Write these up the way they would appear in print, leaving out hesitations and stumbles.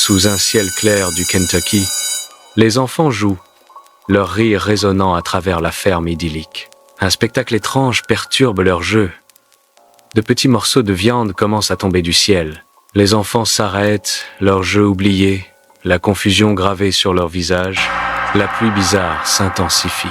Sous un ciel clair du Kentucky, les enfants jouent, leur rire résonnant à travers la ferme idyllique. Un spectacle étrange perturbe leur jeu. De petits morceaux de viande commencent à tomber du ciel. Les enfants s'arrêtent, leur jeu oublié, la confusion gravée sur leur visage. La pluie bizarre s'intensifie,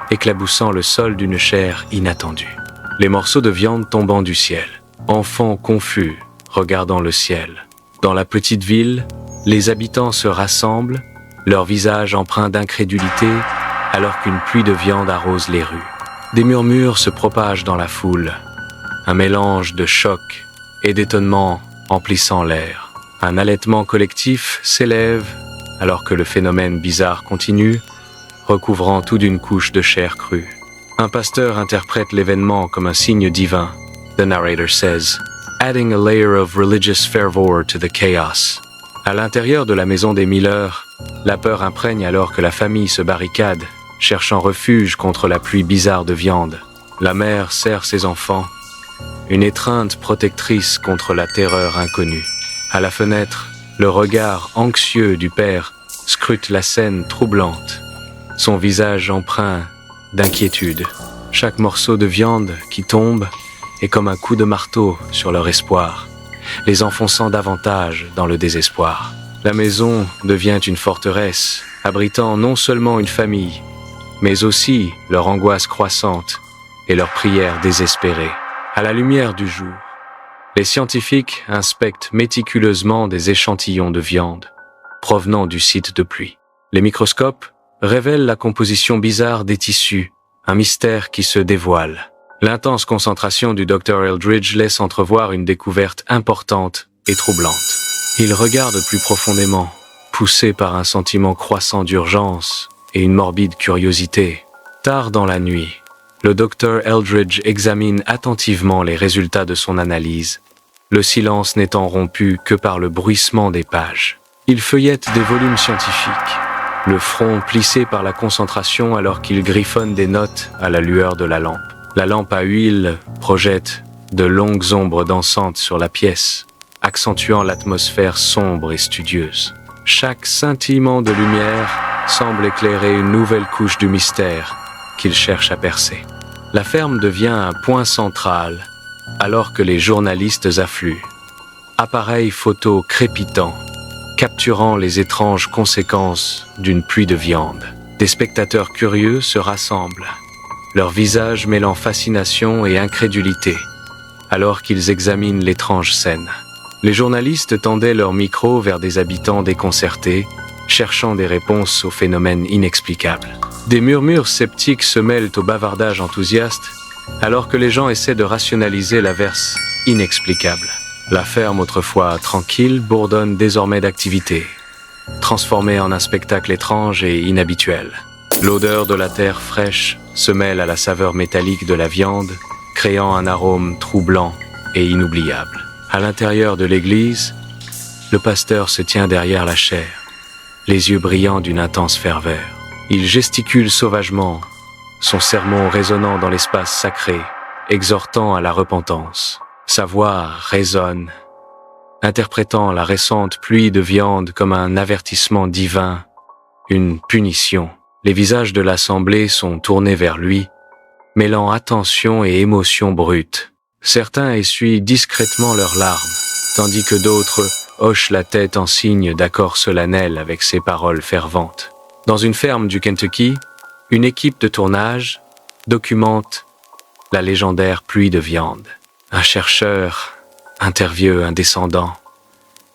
éclaboussant le sol d'une chair inattendue. Les morceaux de viande tombant du ciel. Enfants confus, regardant le ciel. Dans la petite ville, les habitants se rassemblent, leurs visages empreints d'incrédulité, alors qu'une pluie de viande arrose les rues. Des murmures se propagent dans la foule, un mélange de choc et d'étonnement emplissant l'air. Un halètement collectif s'élève, alors que le phénomène bizarre continue, recouvrant tout d'une couche de chair crue. Un pasteur interprète l'événement comme un signe divin. The narrator says, adding a layer of religious fervor to the chaos. À l'intérieur de la maison des Miller, la peur imprègne alors que la famille se barricade, cherchant refuge contre la pluie bizarre de viande. La mère serre ses enfants, une étreinte protectrice contre la terreur inconnue. À la fenêtre, le regard anxieux du père scrute la scène troublante, son visage empreint d'inquiétude. Chaque morceau de viande qui tombe est comme un coup de marteau sur leur espoir, les enfonçant davantage dans le désespoir. La maison devient une forteresse, abritant non seulement une famille, mais aussi leur angoisse croissante et leurs prières désespérées. À la lumière du jour, les scientifiques inspectent méticuleusement des échantillons de viande provenant du site de pluie. Les microscopes révèlent la composition bizarre des tissus, un mystère qui se dévoile. L'intense concentration du Dr Eldridge laisse entrevoir une découverte importante et troublante. Il regarde plus profondément, poussé par un sentiment croissant d'urgence et une morbide curiosité. Tard dans la nuit, le Dr Eldridge examine attentivement les résultats de son analyse, le silence n'étant rompu que par le bruissement des pages. Il feuillette des volumes scientifiques, le front plissé par la concentration alors qu'il griffonne des notes à la lueur de la lampe. La lampe à huile projette de longues ombres dansantes sur la pièce, accentuant l'atmosphère sombre et studieuse. Chaque scintillement de lumière semble éclairer une nouvelle couche du mystère qu'il cherche à percer. La ferme devient un point central, alors que les journalistes affluent. Appareils photo crépitants, capturant les étranges conséquences d'une pluie de viande. Des spectateurs curieux se rassemblent, leurs visages mêlant fascination et incrédulité, alors qu'ils examinent l'étrange scène. Les journalistes tendaient leurs micros vers des habitants déconcertés, cherchant des réponses aux phénomènes inexplicables. Des murmures sceptiques se mêlent au bavardage enthousiaste, alors que les gens essaient de rationaliser l'averse inexplicable. La ferme, autrefois tranquille, bourdonne désormais d'activité, transformée en un spectacle étrange et inhabituel. L'odeur de la terre fraîche se mêle à la saveur métallique de la viande, créant un arôme troublant et inoubliable. À l'intérieur de l'église, le pasteur se tient derrière la chaire, les yeux brillants d'une intense ferveur. Il gesticule sauvagement, son sermon résonnant dans l'espace sacré, exhortant à la repentance. Sa voix résonne, interprétant la récente pluie de viande comme un avertissement divin, une punition. Les visages de l'assemblée sont tournés vers lui, mêlant attention et émotion brute. Certains essuient discrètement leurs larmes, tandis que d'autres hochent la tête en signe d'accord solennel avec ses paroles ferventes. Dans une ferme du Kentucky, une équipe de tournage documente la légendaire pluie de viande. Un chercheur interviewe un descendant,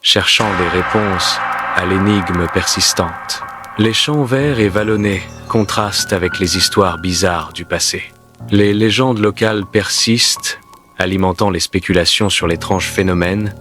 cherchant des réponses à l'énigme persistante. Les champs verts et vallonnés contrastent avec les histoires bizarres du passé. Les légendes locales persistent, alimentant les spéculations sur l'étrange phénomène